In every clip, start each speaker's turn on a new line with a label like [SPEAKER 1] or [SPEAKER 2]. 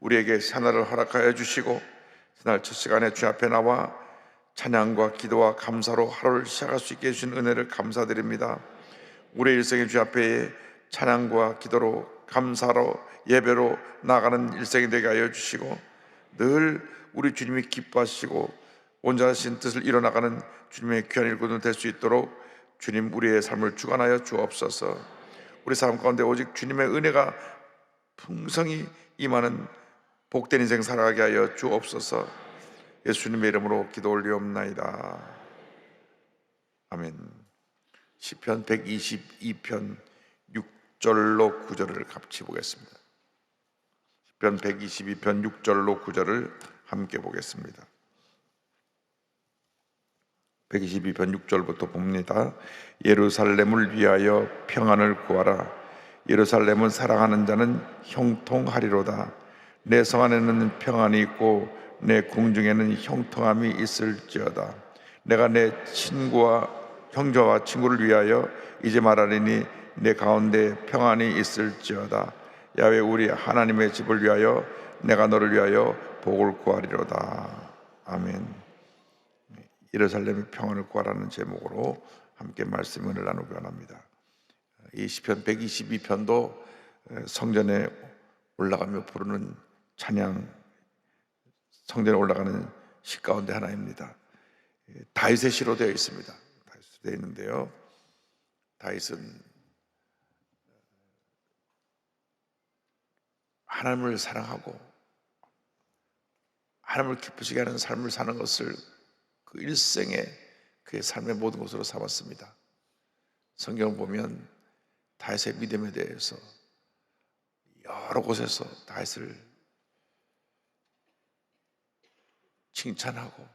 [SPEAKER 1] 우리에게 새날을 허락하여 주시고 새날 첫 시간에 주 앞에 나와 찬양과 기도와 감사로 하루를 시작할 수 있게 해주신 은혜를 감사드립니다. 우리의 일생의 주 앞에 찬양과 기도로 감사로 예배로 나아가는 일생이 되게 하여 주시고 늘 우리 주님이 기뻐하시고 온전하신 뜻을 이뤄나가는 주님의 귀한 일꾼들 될 수 있도록 주님 우리의 삶을 주관하여 주옵소서. 우리 삶 가운데 오직 주님의 은혜가 풍성히 임하는 복된 인생 살아가게 하여 주옵소서. 예수님의 이름으로 기도 올리옵나이다. 아멘. 시편 122편 6절로 9절을 같이 보겠습니다. 시편 122편 6절로 9절을 함께 보겠습니다. 122편 6절부터 봅니다. 예루살렘을 위하여 평안을 구하라. 예루살렘은 사랑하는 자는 형통하리로다. 내 성 안에는 평안이 있고 내 궁중에는 형통함이 있을지어다. 내가 내 친구와 형제와 친구를 위하여 이제 말하리니 내 가운데 평안이 있을지어다. 야외 우리 하나님의 집을 위하여 내가 너를 위하여 복을 구하리로다. 아멘. 예루살렘의 평안을 구하라는 제목으로 함께 말씀을 나누기 원합니다. 이 시편 122편도 성전에 올라가며 부르는 찬양, 성전에 올라가는 시 가운데 하나입니다. 다윗의 시로 되어 있습니다. 다윗이 되어 있는데요, 다윗은 하나님을 사랑하고 하나님을 기쁘시게 하는 삶을 사는 것을 그 일생에 그의 삶의 모든 것으로 삼았습니다. 성경을 보면 다윗의 믿음에 대해서 여러 곳에서 다윗을 칭찬하고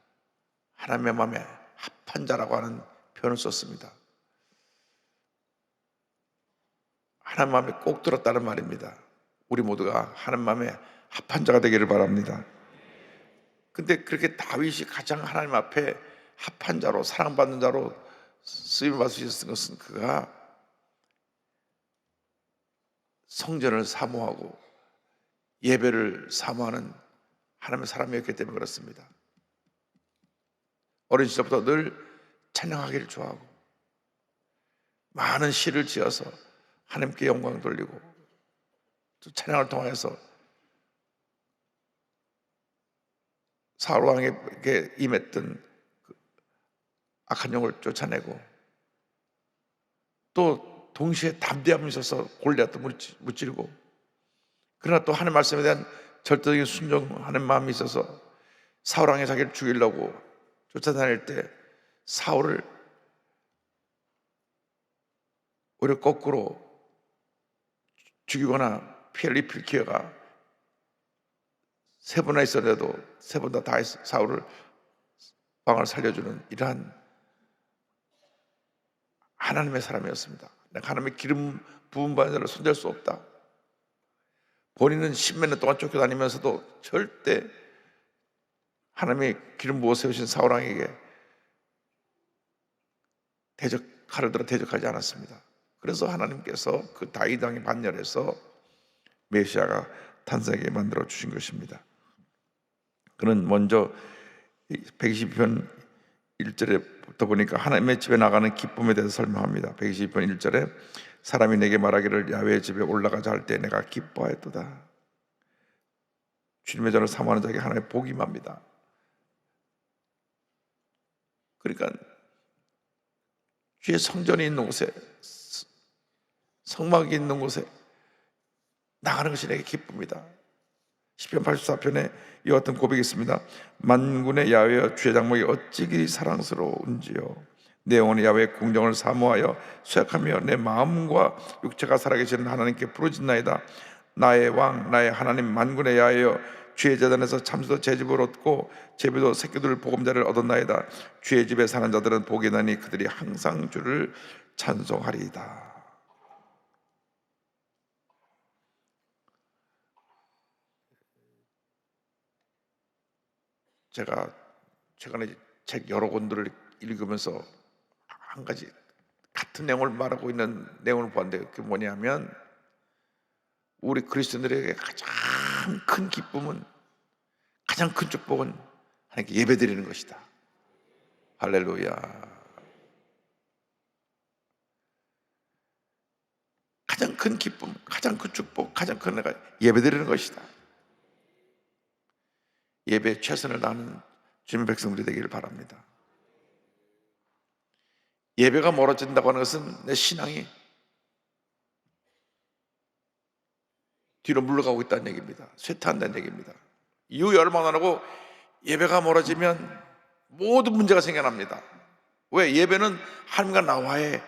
[SPEAKER 1] 하나님의 마음에 합한 자라고 하는 표현을 썼습니다. 하나님 마음에 꼭 들었다는 말입니다. 우리 모두가 하나님 마음에 합한 자가 되기를 바랍니다. 근데 그렇게 다윗이 가장 하나님 앞에 합한 자로, 사랑받는 자로 쓰임을 받을 수 있었던 것은 그가 성전을 사모하고 예배를 사모하는 하나님의 사람이었기 때문에 그렇습니다. 어린 시절부터 늘 찬양하기를 좋아하고 많은 시를 지어서 하나님께 영광 돌리고 또 찬양을 통해서 사울 왕에게 임했던 그 악한 영을 쫓아내고 또 동시에 담대함이 있어서 골리앗도 무찌르고, 그러나 또 하나님 말씀에 대한 절대적인 순종하는 마음이 있어서 사울 왕이 자기를 죽이려고 쫓아다닐 때 사울을 오히려 거꾸로 죽이거나 피해를 입힐 기회가 세 번이나 있었는데도 세 번 다 사울을 왕을 살려주는 이러한 하나님의 사람이었습니다. 내가 하나님의 기름 부은 받은 자를 손댈 수 없다. 본인은 십몇 년 동안 쫓겨다니면서도 절대 하나님의 기름 부어 세우신 사울 왕에게 칼을 들어 대적하지 않았습니다. 그래서 하나님께서 그 다윗 왕의 반열에서 메시아가 탄생하게 만들어 주신 것입니다. 그는 먼저 122편 1절에부터 보니까 하나님의 집에 나가는 기쁨에 대해서 설명합니다. 122편 1절에 사람이 내게 말하기를 야훼의 집에 올라가자 할 때 내가 기뻐하였도다. 주님의 전을 사모하는 자에게 하나님의 복이 임합니다. 그러니까 주의 성전이 있는 곳에, 성막이 있는 곳에 나가는 것이 내게 기쁩니다. 시편 84편에 이와 같은 고백이 있습니다. 만군의 야훼여 주의 장막이 어찌 그리 사랑스러운지요. 내 영혼이 야훼의 궁정을 사모하여 수약하며 내 마음과 육체가 살아계시는 하나님께 부르짖나이다. 나의 왕 나의 하나님 만군의 야훼여 주의 제단에서 참새도 제 집을 얻고 제비도 새끼들 보금자를 얻었나이다. 주의 집에 사는 자들은 복이 나니 그들이 항상 주를 찬송하리이다. 제가 최근에 책 여러 권들을 읽으면서 한 가지 같은 내용을 말하고 있는 내용을 보았는데 그게 뭐냐면 우리 그리스도인들에게 가장 가장 큰 기쁨은, 가장 큰 축복은 하나님께 예배드리는 것이다. 할렐루야. 가장 큰 기쁨, 가장 큰 축복, 가장 큰 은혜가 예배드리는 것이다. 예배에 최선을 다하는 주님의 백성들이 되기를 바랍니다. 예배가 멀어진다고 하는 것은 내 신앙이 뒤로 물러가고 있다는 얘기입니다. 쇠퇴한다는 얘기입니다. 이유 열망 안 하고 예배가 멀어지면 모든 문제가 생겨납니다. 왜? 예배는 하나님과 나와의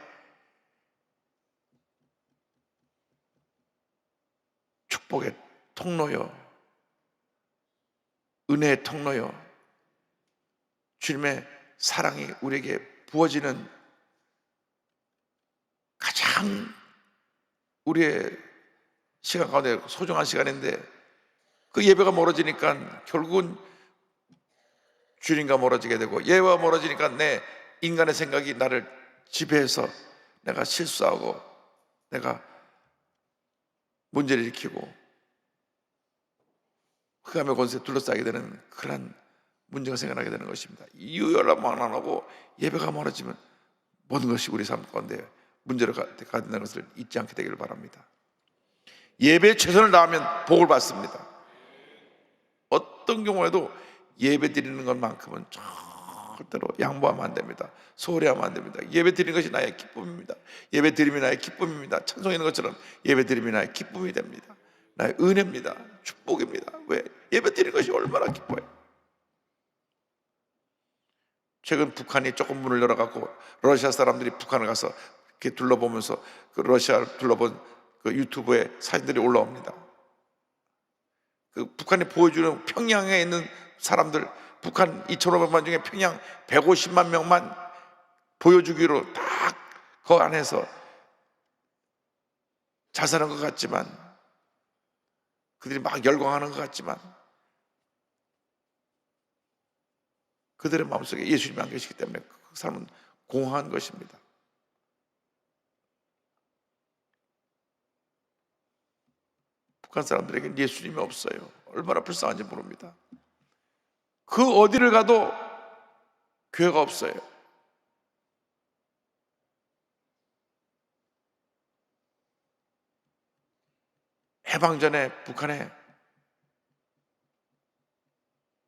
[SPEAKER 1] 축복의 통로요, 은혜의 통로요, 주님의 사랑이 우리에게 부어지는 가장 우리의 시간 가운데 소중한 시간인데, 그 예배가 멀어지니까 결국은 주님과 멀어지게 되고, 예배가 멀어지니까 내 인간의 생각이 나를 지배해서 내가 실수하고 내가 문제를 일으키고 흑암의 권세에 둘러싸게 되는 그런 문제가 생겨나게 되는 것입니다. 이유 연락만 안 하고 예배가 멀어지면 모든 것이 우리 삶 가운데 문제로 가된다는 것을 잊지 않게 되기를 바랍니다. 예배에 최선을 다하면 복을 받습니다. 어떤 경우에도 예배 드리는 것만큼은 절대로 양보하면 안 됩니다. 소홀히 하면 안 됩니다. 예배 드리는 것이 나의 기쁨입니다. 예배 드림이 나의 기쁨입니다. 찬송하는 것처럼 예배 드림이 나의 기쁨이 됩니다. 나의 은혜입니다. 축복입니다. 왜? 예배 드리는 것이 얼마나 기뻐요. 최근 북한이 조금 문을 열어갖고 러시아 사람들이 북한을 가서 이렇게 둘러보면서 그 러시아를 둘러본 그 유튜브에 사진들이 올라옵니다. 그 북한이 보여주는 평양에 있는 사람들, 북한 2,500만 중에 평양 150만 명만 보여주기로 딱 그 안에서 자살한 것 같지만, 그들이 막 열광하는 것 같지만 그들의 마음속에 예수님이 안 계시기 때문에 그 사람은 공허한 것입니다. 북한 사람들에게는 예수님이 없어요. 얼마나 불쌍한지 모릅니다. 그 어디를 가도 교회가 없어요. 해방 전에 북한에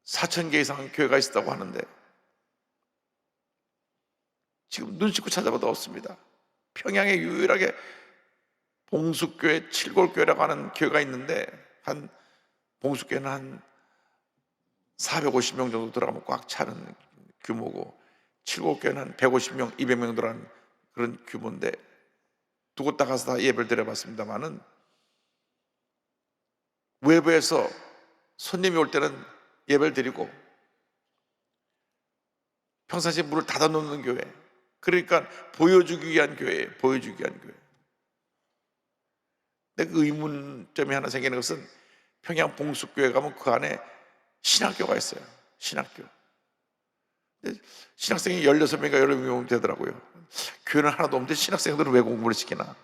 [SPEAKER 1] 4,000개 이상 교회가 있었다고 하는데 지금 눈 씻고 찾아봐도 없습니다. 평양에 유일하게 봉숙교회, 칠골교회라고 하는 교회가 있는데, 한 봉숙교회는 한 450명 정도 들어가면 꽉 차는 규모고, 칠골교회는 한 150명, 200명 들어가는 그런 규모인데, 두 곳 다 가서 다 예배를 드려봤습니다만은 외부에서 손님이 올 때는 예배를 드리고 평상시에 문을 닫아놓는 교회, 그러니까 보여주기 위한 교회예요. 보여주기 위한 교회. 근데 그 의문점이 하나 생기는 것은, 평양 봉숙교회 가면 그 안에 신학교가 있어요. 신학교. 근데 신학생이 16명인가 17명 되더라고요. 교회는 하나도 없는데 신학생들은 왜 공부를 시키나?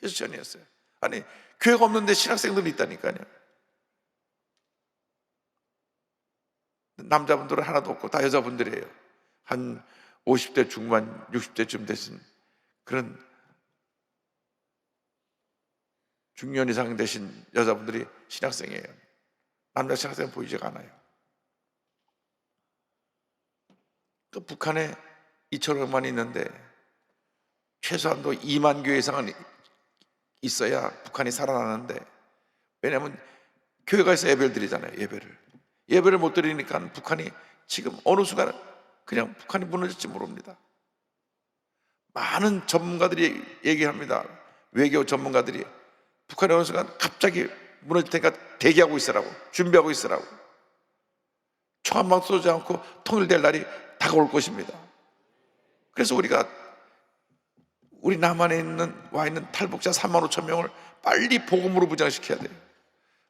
[SPEAKER 1] 퀘스천이었어요. 아니, 교회가 없는데 신학생들이 있다니까요. 남자분들은 하나도 없고 다 여자분들이에요. 한 50대 중반, 60대쯤 되신 그런 중년 이상 되신 여자분들이 신학생이에요. 남자 신학생은 보이지가 않아요. 그 북한에 2,500만 있는데 최소한도 2만 교회 이상은 있어야 북한이 살아나는데, 왜냐하면 교회가 있어 예배를 드리잖아요. 예배를 못 드리니까 북한이 지금 어느 순간 그냥 북한이 무너질지 모릅니다. 많은 전문가들이 얘기합니다. 외교 전문가들이 북한이 어느 순간 갑자기 무너질 테니까 대기하고 있으라고, 준비하고 있으라고. 총 한 방 쏘지 않고 통일될 날이 다가올 것입니다. 그래서 우리 남한에 와 있는 탈북자 3만 5천 명을 빨리 복음으로 무장시켜야 돼요.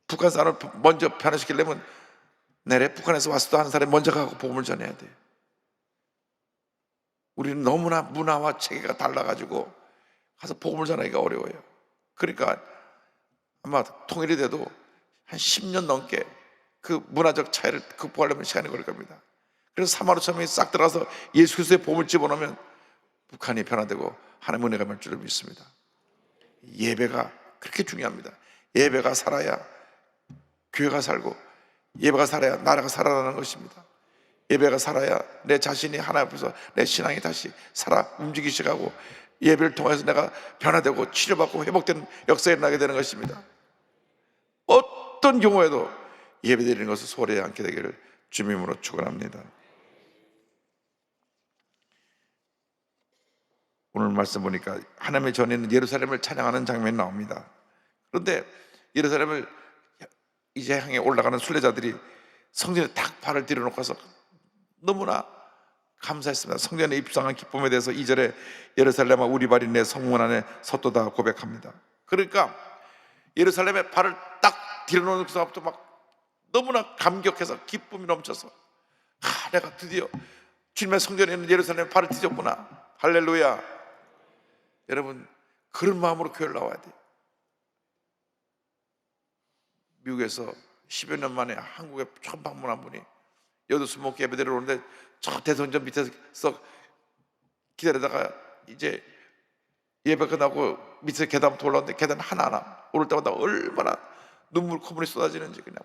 [SPEAKER 1] 북한 사람을 먼저 변화시키려면 내래 북한에서 왔어도 하는 사람이 먼저 가고 복음을 전해야 돼요. 우리는 너무나 문화와 체계가 달라가지고 가서 복음을 전하기가 어려워요. 그러니까 아마 통일이 돼도 한 10년 넘게 그 문화적 차이를 극복하려면 시간이 걸릴 겁니다. 그래서 3만 5천 명이 싹 들어가서 예수 그리스도의 복음을 집어넣으면 북한이 변화되고 하나님의 은혜가 말 줄을 믿습니다. 예배가 그렇게 중요합니다. 예배가 살아야 교회가 살고, 예배가 살아야 나라가 살아나는 것입니다. 예배가 살아야 내 자신이 하나님 앞에서 내 신앙이 다시 살아 움직이기 시작하고, 예배를 통해서 내가 변화되고 치료받고 회복되는 역사에 나게 되는 것입니다. 어떤 경우에도 예배드리는 것을 소홀히 않게 되기를 주님으로 축원합니다. 오늘 말씀 보니까 하나님의 전에는 예루살렘을 찬양하는 장면이 나옵니다. 그런데 예루살렘을 이제 향해 올라가는 순례자들이 성전에 딱 발을 들여놓고서 너무나 감사했습니다. 성전에 입성한 기쁨에 대해서 2절에 예루살렘아 우리 발이 내 성문 안에 섰도다 고백합니다. 그러니까 예루살렘에 발을 딱 들여놓은 순간부터 막 너무나 감격해서 기쁨이 넘쳐서 내가 드디어 주님의 성전에 있는 예루살렘에 발을 디뎠구나. 할렐루야. 여러분, 그런 마음으로 교회를 나와야 돼요. 미국에서 10여 년 만에 한국에 처음 방문한 분이 여도수 목회 예배드리러 오는데 저 대성전 밑에서 기다리다가 이제 예배 끝나고 밑에 계단부터 올라오는데 계단 하나하나 오를 때마다 얼마나 눈물 콧물이 쏟아지는지 그냥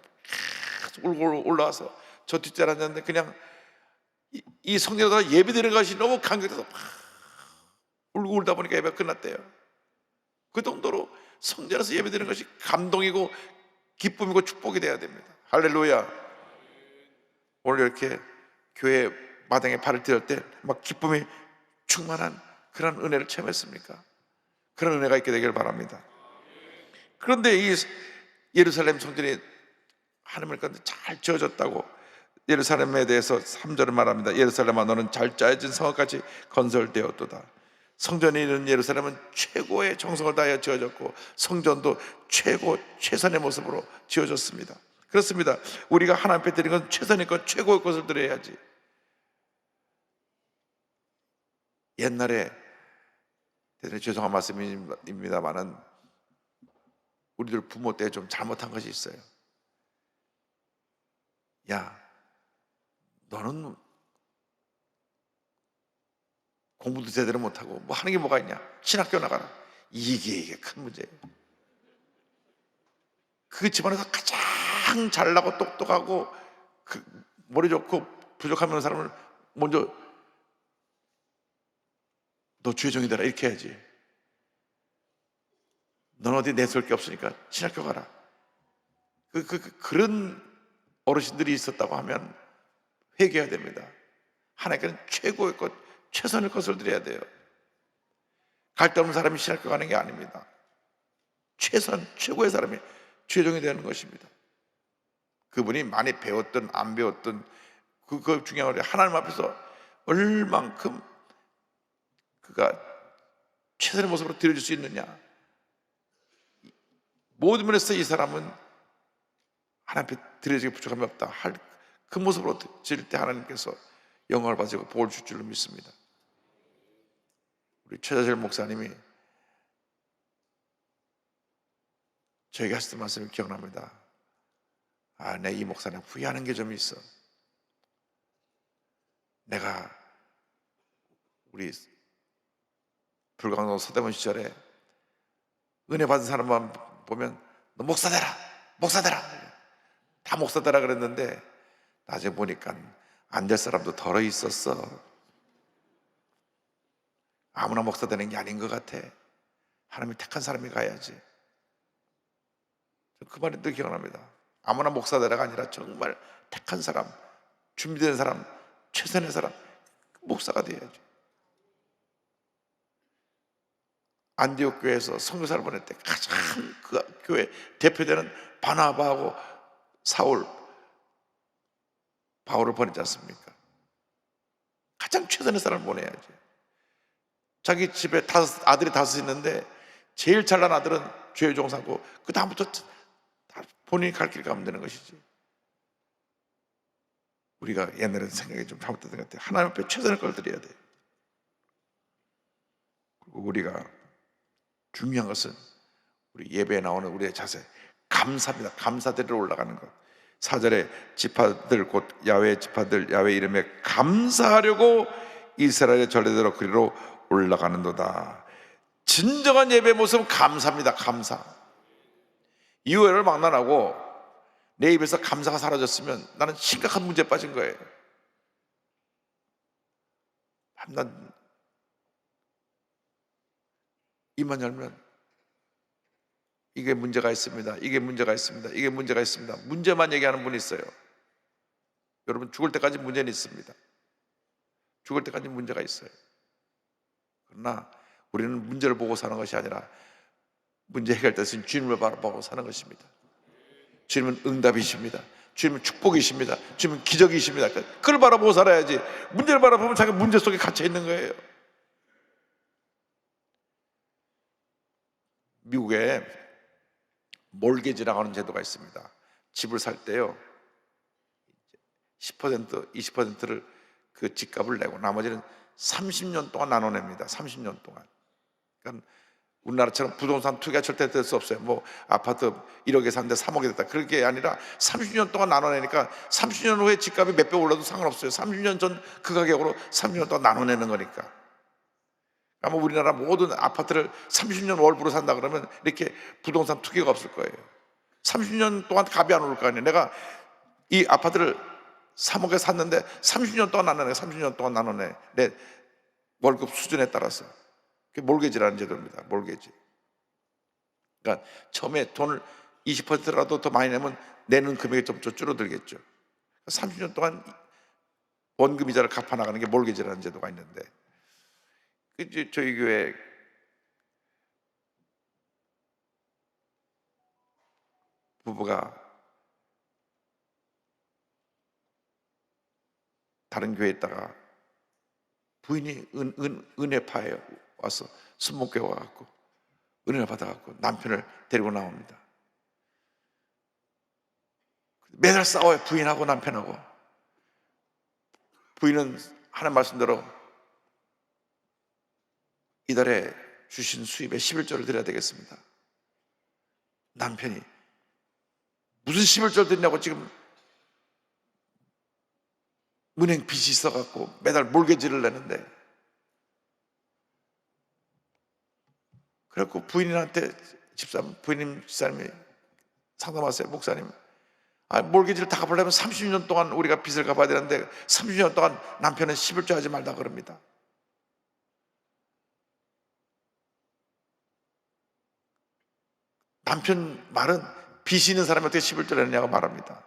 [SPEAKER 1] 계속 울고 올라와서 저 뒷자리 앉았는데 그냥 이 성전에다가 예배드리는 것이 너무 감격해서 막 울고 울다 보니까 예배가 끝났대요. 그 정도로 성전에서 예배드리는 것이 감동이고 기쁨이고 축복이 돼야 됩니다. 할렐루야. 오늘 이렇게 교회 마당에 발을 띄울 때 막 기쁨이 충만한 그런 은혜를 체험했습니까? 그런 은혜가 있게 되길 바랍니다. 그런데 이 예루살렘 성전이 하나님을 가운데 잘 지어졌다고 예루살렘에 대해서 3절을 말합니다. 예루살렘아 너는 잘 짜여진 성읍같이 건설되었도다. 성전이 있는 예루살렘은 최고의 정성을 다하여 지어졌고 성전도 최선의 모습으로 지어졌습니다. 그렇습니다. 우리가 하나님 앞에 드리는 건 최선의 것, 최고의 것을 드려야지. 옛날에 대단히 죄송한 말씀입니다만은 우리들 부모 때 좀 잘못한 것이 있어요. 야, 너는 공부도 제대로 못하고 뭐 하는 게 뭐가 있냐? 신학교 나가라. 이게 큰 문제예요. 그 집안에서 가장 잘나고 똑똑하고 머리 좋고 부족한 사람을 먼저 너 주의 종이 되라 이렇게 해야지. 넌 어디 내세울 게 없으니까 신학교 가라. 그런 어르신들이 있었다고 하면 회개해야 됩니다. 하나님께는 최고의 것, 최선의 것을 드려야 돼요. 갈데 없는 사람이 신학교 가는 게 아닙니다. 최고의 사람이 주의 종이 되는 것입니다. 그분이 많이 배웠든 안 배웠든 그거 중요한 거예요. 하나님 앞에서 얼만큼 그가 최선의 모습으로 드려줄 수 있느냐. 모든 면에서 이 사람은 하나님 앞에 드려지기 부족함이 없다 할 그 모습으로 드릴 때 하나님께서 영광을 받으시고 복을 줄 줄로 믿습니다. 우리 최자철 목사님이 저에게 하셨던 말씀이 기억납니다. 내 이 목사님 후회하는 게 좀 있어. 내가 우리 불광동 서대문 시절에 은혜 받은 사람만 보면 너 목사 되라, 목사 되라, 다 목사 되라 그랬는데 나중에 보니까 안 될 사람도 덜어 있었어. 아무나 목사 되는 게 아닌 것 같아. 하나님이 택한 사람이 가야지. 그 말이 또 기억납니다. 아무나 목사 되라가 아니라 정말 택한 사람, 준비된 사람, 최선의 사람, 목사가 돼야지. 안디옥 교회에서 선교사를 보낼 때 가장 그 교회 대표되는 바나바하고 사울, 바울을 보내지 않습니까? 가장 최선의 사람을 보내야지. 자기 집에 아들이 5 있는데 제일 잘난 아들은 죄의 종 삼고 그 다음부터 본인이 갈 길 가면 되는 것이지. 우리가 옛날에 생각이 좀 잘못됐던 것 같아요. 하나님 앞에 최선의 걸 드려야 돼. 그리고 우리가 중요한 것은 우리 예배에 나오는 우리의 자세, 감사입니다. 감사드리러 올라가는 것. 4절에 지파들 곧 야훼 지파들 야훼 이름에 감사하려고 이스라엘의 전례대로 그리로 올라가는도다. 진정한 예배의 모습은 감사입니다. 감사. 이후에를 막론하고 내 입에서 감사가 사라졌으면 나는 심각한 문제에 빠진 거예요. 난 입만 열면 이게 문제가 있습니다. 이게 문제가 있습니다. 이게 문제가 있습니다. 문제만 얘기하는 분이 있어요. 여러분, 죽을 때까지 문제는 있습니다. 죽을 때까지 문제가 있어요. 그러나 우리는 문제를 보고 사는 것이 아니라 문제 해결됐으니 주님을 바라보고 사는 것입니다. 주님은 응답이십니다. 주님은 축복이십니다. 주님은 기적이십니다. 그걸 바라보고 살아야지. 문제를 바라보면 자기 문제 속에 갇혀 있는 거예요. 미국에 몰게지라고 하는 제도가 있습니다. 집을 살 때요 10%, 20%를 그 집값을 내고 나머지는 30년 동안 나눠냅니다. 30년 동안. 그러니까 우리나라처럼 부동산 투기가 절대 될 수 없어요. 뭐 아파트 1억에 샀는데 3억이 됐다, 그게 아니라 30년 동안 나눠내니까 30년 후에 집값이 몇 배 올라도 상관없어요. 30년 전 그 가격으로 30년 동안 나눠내는 거니까. 아마 우리나라 모든 아파트를 30년 월부로 산다 그러면 이렇게 부동산 투기가 없을 거예요. 30년 동안 값이 안 오를 거 아니에요. 내가 이 아파트를 3억에 샀는데 30년 동안 나눠내, 30년 동안 나눠내, 내 월급 수준에 따라서. 그게 몰게지라는 제도입니다. 몰게지. 그러니까 처음에 돈을 20%라도 더 많이 내면 내는 금액이 좀 줄어들겠죠. 30년 동안 원금 이자를 갚아 나가는 게 몰게지라는 제도가 있는데, 이제 저희 교회 부부가 다른 교회에 있다가 부인이 은혜파에 와서 순목교회 와갖고 은혜를 받아갖고 남편을 데리고 나옵니다. 매달 싸워요. 부인하고 남편하고. 부인은 하는 말씀대로 이달에 주신 수입의 11조를 드려야 되겠습니다. 남편이 무슨 11조를 드리냐고 지금 은행 빚이 있어갖고 매달 몰개지를 내는데, 그래갖고 부인한테 부인님 집사님이 상담하세요. 목사님, 몰개지를 다 갚으려면 30년 동안 우리가 빚을 갚아야 되는데 30년 동안 남편은 11조 하지 말다 그럽니다. 남편 말은 빚이 있는 사람이 어떻게 11조를 내느냐고 말합니다.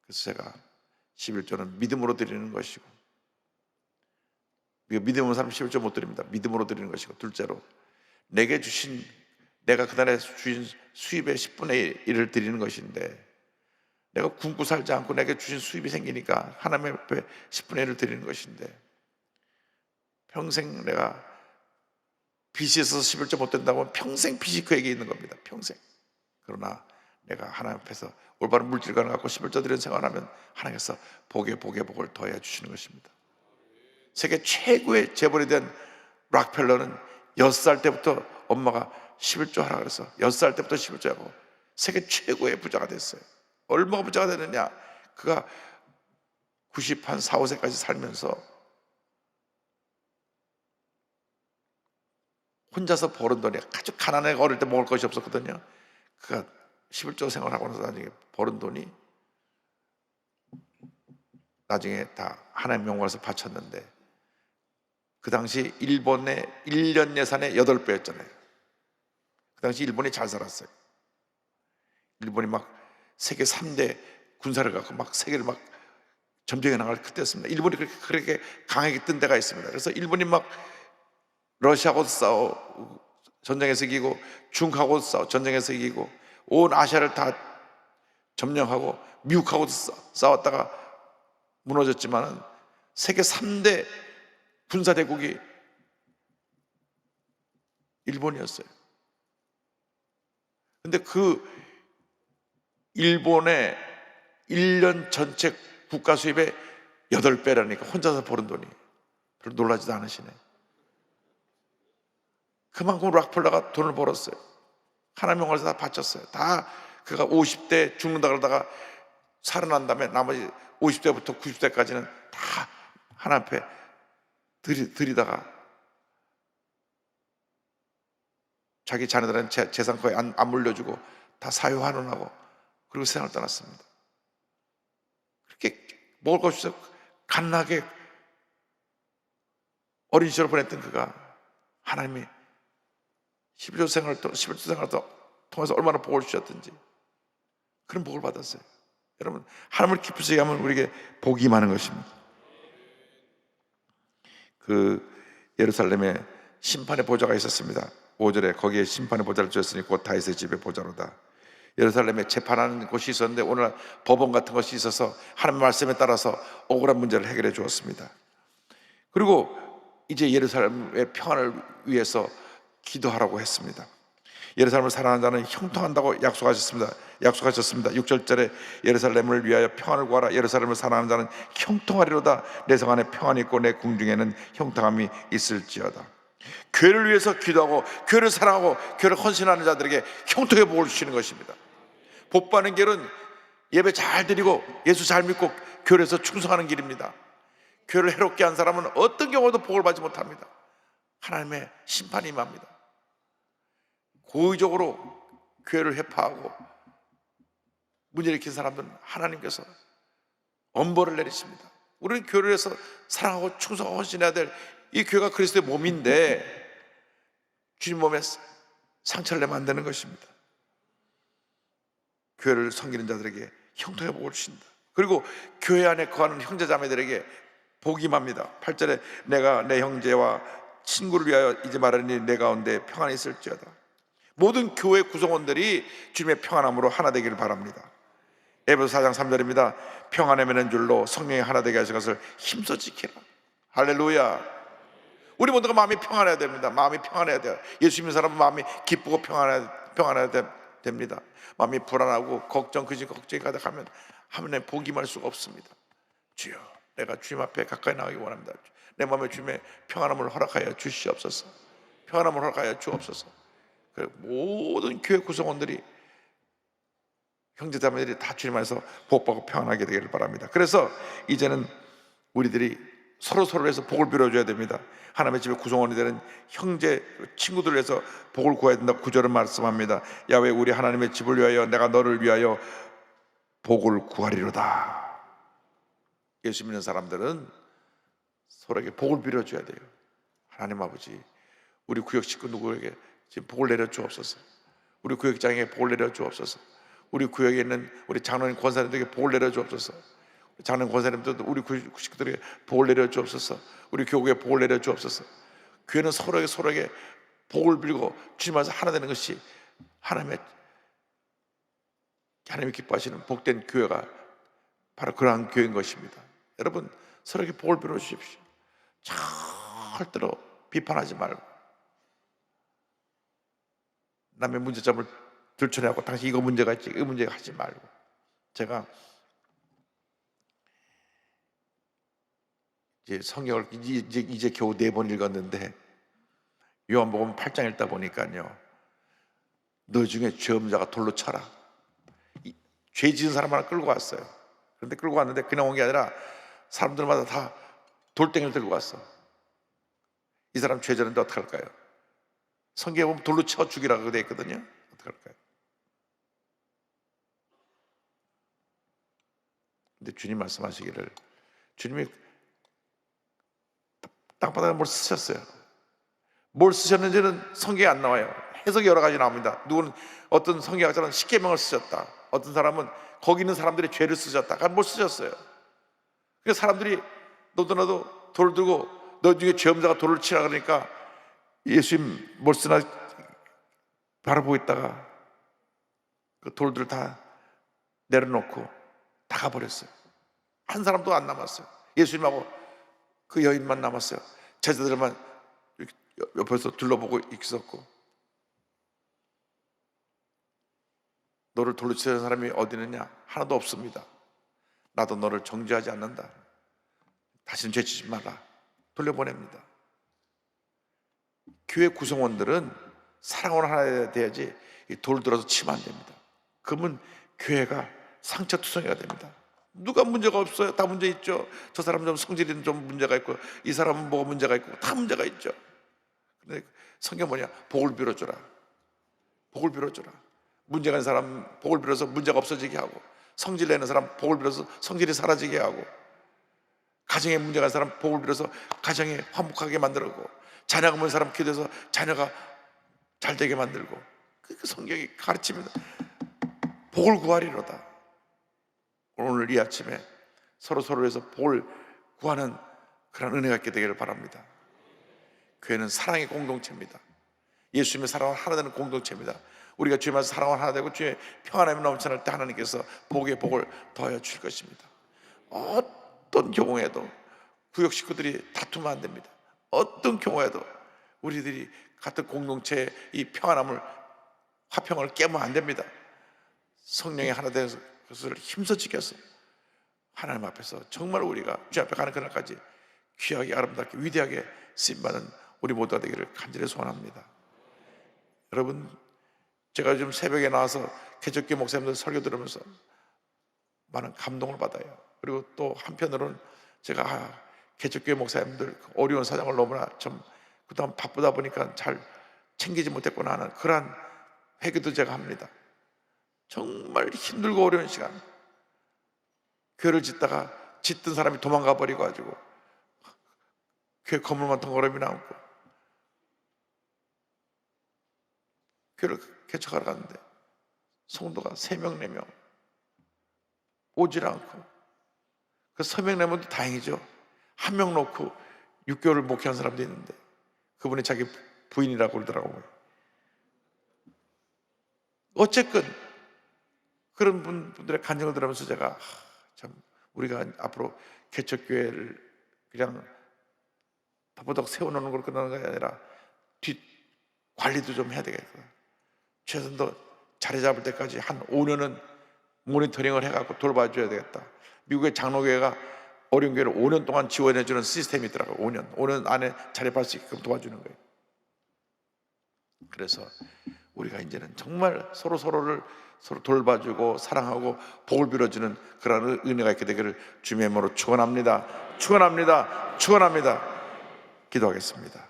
[SPEAKER 1] 그래서 제가 11조는 믿음으로 드리는 것이고, 믿음 없는 사람은 11조 못 드립니다. 믿음으로 드리는 것이고, 둘째로 내가 그날에 주신 수입의 10분의 1을 드리는 것인데, 내가 굶고 살지 않고 내게 주신 수입이 생기니까 하나님 앞에 10분의 1을 드리는 것인데, 평생 내가 빚이 있어서 11조 못 된다고 하면 평생 빚이 그에게 있는 겁니다. 평생. 그러나 내가 하나님 앞에서 올바른 물질관을 갖고 11조 드리는 생활하면 하나님께서 복에 복을 더해 주시는 것입니다. 세계 최고의 재벌이 된 락펠러는 6살 때부터 엄마가 11조 하라 그래서 6살 때부터 11조 하고 세계 최고의 부자가 됐어요. 얼마나 부자가 됐느냐, 그가 90한 4, 5세까지 살면서 혼자서 벌은 돈이 아주 가난하게 어릴 때 먹을 것이 없었거든요. 그가 11조 생활하고 나서 나중에 벌은 돈이 나중에 다 하나님 영광에서 바쳤는데, 그 당시 일본의 1년 예산의 8배였잖아요. 그 당시 일본이 잘 살았어요. 일본이 막 세계 3대 군사를 갖고 막 세계를 막 점령해 나갈 그때였습니다. 일본이 그렇게 강하게 뜬 데가 있습니다. 그래서 일본이 막 러시아하고 싸워 전쟁에서 이기고, 중국하고 싸워 전쟁에서 이기고, 온 아시아를 다 점령하고 미국하고도 싸웠다가 무너졌지만은 세계 3대 군사대국이 일본이었어요. 근데 그 일본의 1년 전체 국가 수입의 8배라니까 혼자서 버는 돈이. 별로 놀라지도 않으시네. 그만큼 락펠러가 돈을 벌었어요. 하나님 영광에서 다 바쳤어요. 다 그가 50대 죽는다 그러다가 살아난 다음에 나머지 50대부터 90대까지는 다 하나님 앞에 들이다가 자기 자녀들은 재산 거의 안 물려주고 다 사유환원하고 그리고 세상을 떠났습니다. 그렇게 먹을 것이 없어 갓나게 어린 시절을 보냈던 그가 하나님이 11조 생활을 통해서 얼마나 복을 주셨든지 그런 복을 받았어요. 여러분, 하나님을 기쁘시게 하면 우리에게 복이 많은 것입니다. 그 예루살렘에 심판의 보좌가 있었습니다. 5절에 거기에 심판의 보좌를 주었으니 곧 다윗의 집의 보좌로다. 예루살렘에 재판하는 곳이 있었는데 오늘날 법원 같은 것이 있어서 하나님의 말씀에 따라서 억울한 문제를 해결해 주었습니다. 그리고 이제 예루살렘의 평안을 위해서 기도하라고 했습니다. 예루살렘을 사랑하는 자는 형통한다고 약속하셨습니다. 6절절에 예루살렘을 위하여 평안을 구하라. 예루살렘을 사랑하는 자는 형통하리로다. 내 성 안에 평안이 있고 내 궁중에는 형통함이 있을지어다. 교회를 위해서 기도하고 교회를 사랑하고 교회를 헌신하는 자들에게 형통의 복을 주시는 것입니다. 복 받는 길은 예배 잘 드리고 예수 잘 믿고 교회에서 충성하는 길입니다. 교회를 해롭게 한 사람은 어떤 경우도 복을 받지 못합니다. 하나님의 심판이 임합니다. 고의적으로 교회를 회파하고 문제 일으킨 사람들은 하나님께서 엄벌을 내리십니다. 우리는 교회를 해서 사랑하고 충성하고 헌신해야 될 이 교회가 그리스도의 몸인데 주님 몸에 상처를 내면 안 되는 것입니다. 교회를 섬기는 자들에게 형통의 복을 주신다. 그리고 교회 안에 거하는 형제자매들에게 복이 임합니다. 8절에 내가 내 형제와 친구를 위하여 이제 말하니 내 가운데 평안이 있을지어다. 모든 교회 구성원들이 주님의 평안함으로 하나 되기를 바랍니다. 에베소 4장 3절입니다. 평안에 매는 줄로 성령이 하나 되게 하신 것을 힘써 지키라. 할렐루야. 우리 모두가 마음이 평안해야 됩니다. 마음이 평안해야 돼요. 예수 믿는 사람은 마음이 기쁘고 평안해야 됩니다. 마음이 불안하고 걱정이 가득하면 하나님의 복이 임할 수가 없습니다. 주여, 내가 주님 앞에 가까이 나가기 원합니다. 내 마음에 주님의 평안함을 허락하여 주시옵소서. 평안함을 허락하여 주옵소서. 모든 교회 구성원들이 형제자매들이 다 주님 안에서 복받고 평안하게 되기를 바랍니다. 그래서 이제는 우리들이 서로를 위해서 복을 빌어줘야 됩니다. 하나님의 집의 구성원이 되는 형제 친구들을 위해서 복을 구해야 된다고 9절은 말씀합니다. 야훼 우리 하나님의 집을 위하여 내가 너를 위하여 복을 구하리로다. 예수 믿는 사람들은 서로에게 복을 빌어줘야 돼요. 하나님 아버지, 우리 구역 식구 누구에게 지금 복을 내려 주옵소서. 우리 구역장에게 복을 내려 주옵소서. 우리 구역에 있는 우리 장로님 권사님들에게 복을 내려 주옵소서. 장로님 권사님들도 우리 구역 식구들에게 복을 내려 주옵소서. 우리 교구에 복을 내려 주옵소서. 교회는 서로에게 복을 빌고 주님 안에서 하나 되는 것이 하나님이 기뻐하시는 복된 교회가 바로 그러한 교회인 것입니다. 여러분, 서로에게 복을 빌어 주십시오. 절대로 비판하지 말고 남의 문제점을 들춰내고 당신 이거 문제가 있지, 이 문제가 하지 말고. 제가 이제 성경을 이제 겨우 4번 읽었는데 요한복음 8장 읽다 보니까요, 너 중에 죄 없는 자가 돌로 쳐라. 죄 지은 사람 하나 끌고 왔어요. 그런데 끌고 왔는데 그냥 온 게 아니라 사람들마다 다 돌덩이를 들고 왔어. 이 사람 죄 졌는데 어떡할까요? 성경에 보면 돌로 쳐 죽이라고 되어 있거든요. 어떡할까요? 근데 주님 말씀하시기를, 주님이 땅바닥에 뭘 쓰셨어요. 뭘 쓰셨는지는 성경에 안 나와요. 해석이 여러 가지 나옵니다. 누구는 어떤 성경학자는 십계명을 쓰셨다. 어떤 사람은 거기 있는 사람들의 죄를 쓰셨다. 그러니까 뭘 쓰셨어요. 그러니까 사람들이 너도 나도 돌을 들고 너 중에 죄 없는 자가 돌을 치라 그러니까 예수님 뭘 쓰나 바라보고 있다가 그 돌들을 다 내려놓고 다 가버렸어요. 한 사람도 안 남았어요. 예수님하고 그 여인만 남았어요. 제자들만 옆에서 둘러보고 있었고, 너를 돌로 치는 사람이 어디 있느냐? 하나도 없습니다. 나도 너를 정죄하지 않는다. 다시는 죄치지 마라. 돌려보냅니다. 교회 구성원들은 사랑으로 하나 돼야지 이 돌 들어서 치면 안 됩니다. 그러면 교회가 상처투성이가 됩니다. 누가 문제가 없어요? 다 문제 있죠. 저 사람 좀 성질이 좀 문제가 있고, 이 사람은 뭐가 문제가 있고, 다 문제가 있죠. 근데 성경 뭐냐? 복을 빌어주라. 복을 빌어주라. 문제가 있는 사람 복을 빌어서 문제가 없어지게 하고, 성질 내는 사람 복을 빌어서 성질이 사라지게 하고, 가정에 문제가 있는 사람 복을 빌어서 가정이 화목하게 만들고, 자녀가 없는 사람 기도해서 자녀가 잘 되게 만들고, 그 성경이 가르칩니다. 복을 구하리로다. 오늘 이 아침에 서로를 위해서 복을 구하는 그런 은혜가 있게 되기를 바랍니다. 교회는 사랑의 공동체입니다. 예수님의 사랑을 하나 되는 공동체입니다. 우리가 주님 안에서 사랑을 하나 되고 주의 평안함이 넘쳐날 때 하나님께서 복의 복을 더하여 주실 것입니다. 어떤 경우에도 구역 식구들이 다투면 안 됩니다. 어떤 경우에도 우리들이 같은 공동체의 이 평안함을, 화평을 깨면 안 됩니다. 성령의 하나 되는 것을 힘써 지켜서 하나님 앞에서 정말 우리가 주 앞에 가는 그날까지 귀하게 아름답게 위대하게 쓰임받은 우리 모두가 되기를 간절히 소원합니다. 여러분, 제가 요즘 새벽에 나와서 개척교회 목사님들 설교 들으면서 많은 감동을 받아요. 그리고 또 한편으로는 제가 개척교회 목사님들 어려운 사정을 너무나 좀 그동안 바쁘다 보니까 잘 챙기지 못했구나 하는 그러한 회개도 제가 합니다. 정말 힘들고 어려운 시간, 교회를 짓다가 짓던 사람이 도망가 버리고 가지고 교회 건물만 덩그러니 남고, 교회를 개척하러 갔는데 성도가 3명 4명 오질 않고, 그 3명 4명도 다행이죠. 1명 놓고 6개월을 목회한 사람도 있는데 그분이 자기 부인이라고 그러더라고요. 어쨌든 그런 분들의 간증을 들으면서 제가 참 우리가 앞으로 개척교회를 그냥 더벅 세워놓는 걸 끝나는 게 아니라 뒷 관리도 좀 해야 되겠다. 최선도 자리 잡을 때까지 한 5년은 모니터링을 해갖고 돌봐줘야 되겠다. 미국의 장로교회가 어려운 교회를 5년 동안 지원해주는 시스템이 있더라고요. 5년 안에 자립할 수 있게끔 도와주는 거예요. 그래서 우리가 이제는 정말 서로를 돌봐주고 사랑하고 복을 빌어주는 그런 은혜가 있게 되기를 주님의 이름으로 축원합니다. 축원합니다. 축원합니다. 기도하겠습니다.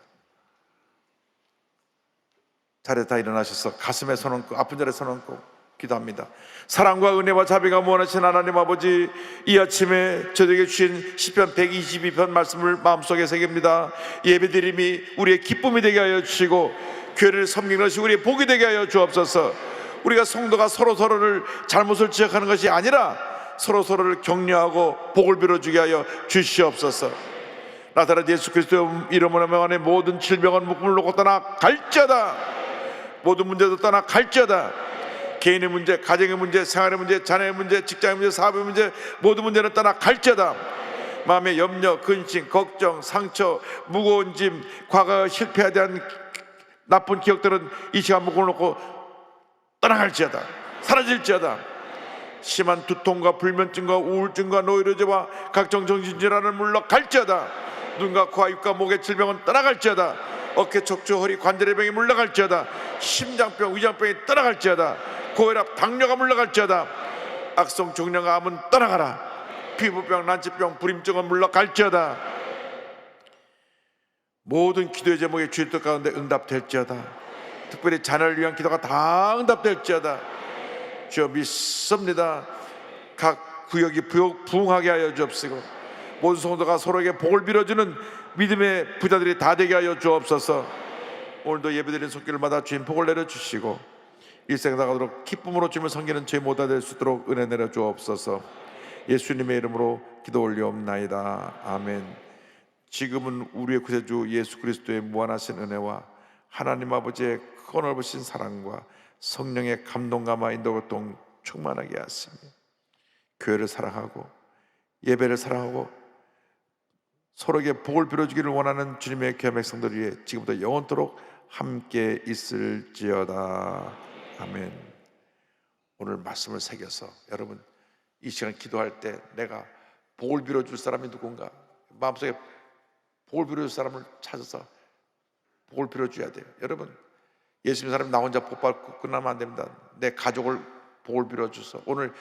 [SPEAKER 1] 자리에 다 일어나셔서 가슴에 손 얹고 아픈 자리에 손 얹고 기도합니다. 사랑과 은혜와 자비가 무한하신 하나님 아버지, 이 아침에 저에게 주신 시편 122편 말씀을 마음속에 새깁니다. 예배드림이 우리의 기쁨이 되게 하여 주시고 교회를 섬기는 것이 우리의 복이 되게 하여 주옵소서. 우리가 성도가 서로를 잘못을 지적하는 것이 아니라 서로를 격려하고 복을 빌어주게 하여 주시옵소서. 나사렛 예수 그리스도의 이름으로 명하는 모든 질병은 묶음을 놓고 떠나 갈지어다. 모든 문제도 떠나 갈지어다. 개인의 문제, 가정의 문제, 생활의 문제, 자녀의 문제, 직장의 문제, 사업의 문제, 모든 문제는 떠나 갈지어다. 마음의 염려, 근심, 걱정, 상처, 무거운 짐, 과거 실패에 대한 나쁜 기억들은 이 시간 묶음을 놓고 떠나갈지어다. 사라질지어다. 심한 두통과 불면증과 우울증과 노이로제와 각종 정신질환을 물러갈지어다. 눈과 코와 입과 목의 질병은 떠나갈지어다. 어깨 척추 허리 관절의 병이 물러갈지어다. 심장병 위장병이 떠나갈지어다. 고혈압 당뇨가 물러갈지어다. 악성 종양과 암은 떠나가라. 피부병 난치병 불임증은 물러갈지어다. 모든 기도의 제목이 주의 뜻 가운데 응답될지어다. 특별히 자녀를 위한 기도가 다 응답될지어다. 주여 믿습니다. 각 구역이 부흥하게 하여 주옵시고 모든 성도가 서로에게 복을 빌어주는 믿음의 부자들이 다 되게 하여 주옵소서. 오늘도 예배드리는 손길을 받아 주님 복을 내려주시고 일생 나가도록 기쁨으로 주님을 섬기는 저희 모두가 될 수 있도록 은혜 내려 주옵소서. 예수님의 이름으로 기도 올리옵나이다. 아멘. 지금은 우리의 구세주 예수 그리스도의 무한하신 은혜와 하나님 아버지의 크고 넓으신 사랑과 성령의 감동감화 인도고통 충만하게 하시며 교회를 사랑하고 예배를 사랑하고 서로에게 복을 빌어주기를 원하는 주님의 귀한 백성들 위해 지금부터 영원토록 함께 있을지어다. 아멘. 오늘 말씀을 새겨서 여러분 이 시간 기도할 때 내가 복을 빌어줄 사람이 누군가, 마음속에 복을 빌어줄 사람을 찾아서 복을 빌어줘야 돼요. 여러분 예수 믿는 사람이 나 혼자 복 받고 끝나면 안 됩니다. 내 가족을 복을 빌어주소. 오늘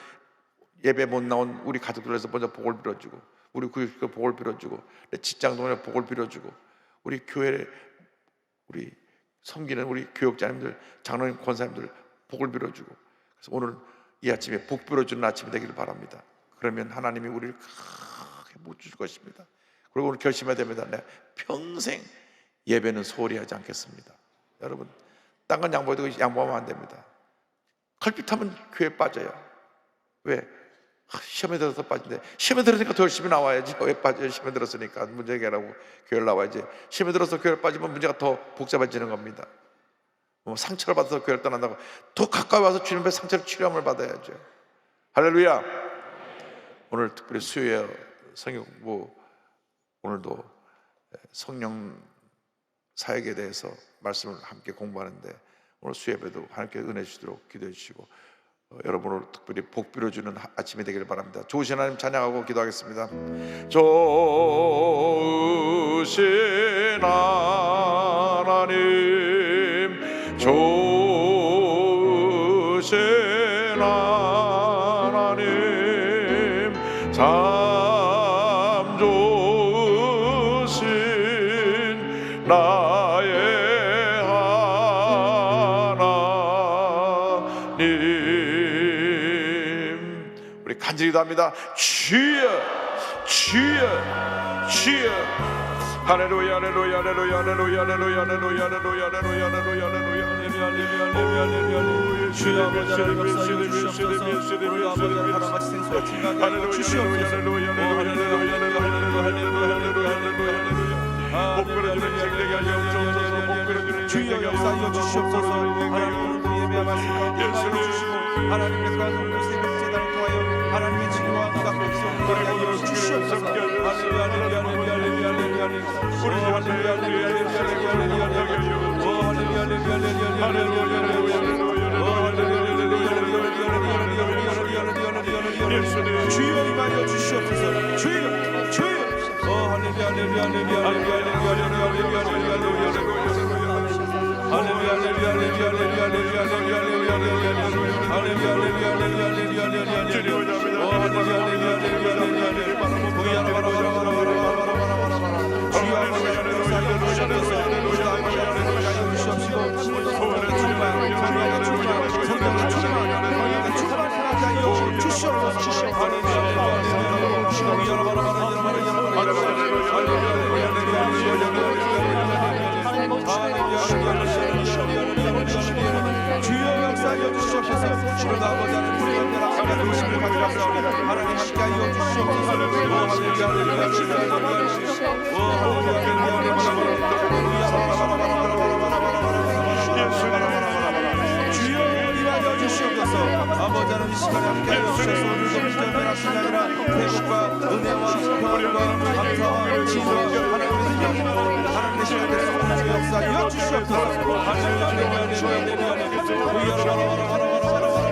[SPEAKER 1] 예배 못 나온 우리 가족들에서 먼저 복을 빌어주고, 우리 교육들 복을 빌어주고, 내 직장 동료에 복을 빌어주고, 우리 교회 우리 섬기는 우리 교육자님들, 장로님, 권사님들 복을 빌어주고. 그래서 오늘 이 아침에 복 빌어주는 아침이 되기를 바랍니다. 그러면 하나님이 우리를 크게 못 줄 것입니다. 그리고 오늘 결심해야 됩니다. 내가 평생 예배는 소홀히 하지 않겠습니다. 여러분, 딴 건 양보해도 양보하면 안 됩니다. 걸핏하면 교회 빠져요. 왜? 시험에 들어서 빠진대. 시험에 들으니까 더 열심히 나와야지. 왜 빠져요? 시험에 들었으니까 문제 해결하고 교회를 나와야지. 시험에 들어서 교회를 빠지면 문제가 더 복잡해지는 겁니다. 상처를 받아서 교회를 떠난다고 더 가까이 와서 주님 앞에 상처를 치료함을 받아야죠. 할렐루야. 오늘 특별히 수요일 성경 공부, 오늘도 성령 사역에 대해서 말씀을 함께 공부하는데 오늘 수요예배도 하나님께 은혜 주시도록 기도해 주시고, 여러분 오늘 특별히 복 빌어주는 아침이 되기를 바랍니다. 좋으신 하나님 찬양하고 기도하겠습니다. 좋으신 하나님, 좋으신 하나님, 참 좋으신 나의 간절히 기도합니다. 주여, 주여, 주여. 할렐루야, 할렐루야, 할렐루야, 할렐루야, 할렐루야, 할렐루야, 할렐루야, 할렐루야, 할렐루야, 할렐루야. 주여 아버지 하나님 역사하여 주시옵소서. 우리 아버지 하나님 같이 생수와 진하게 하여 주시옵소서. 주여 역사하여 주시옵소서. 하나님 오늘도 예배와 말씀 가운데 하여 주시고, 하나님의 가정 공생을 재단을 통하여 하나님의 치료와 응답을 기도하게 하여 주시옵소서. 할렐루야, 할렐루야, 할렐루야, 할렐루야, 할렐루야. 우리 할렐루야, 할렐루야, 할렐루야, 할렐루야. 주여 임하여 주시옵소서. 주여, 주여. 할렐루야, 할렐루야, 할렐루야, 할렐루야, 할렐루야, 주여 역사하여 주시옵소서. 주로 아버지 하나님 우리가 하나님 의심을 가져가사오니 하나님 함께하여 주시옵소서. 주여 임하여 주시옵소서. 아버지 하나님 이 시간에 함께하여 주셔서 오늘도 불편한 것이 아니라 회복과 은혜와 평안과 감사와 지혜와 하나님의 능력으로 하나님의 시간에 역사하여 주시옵소서. 할렐루야, 할렐루야, 할렐루야, 할렐루야.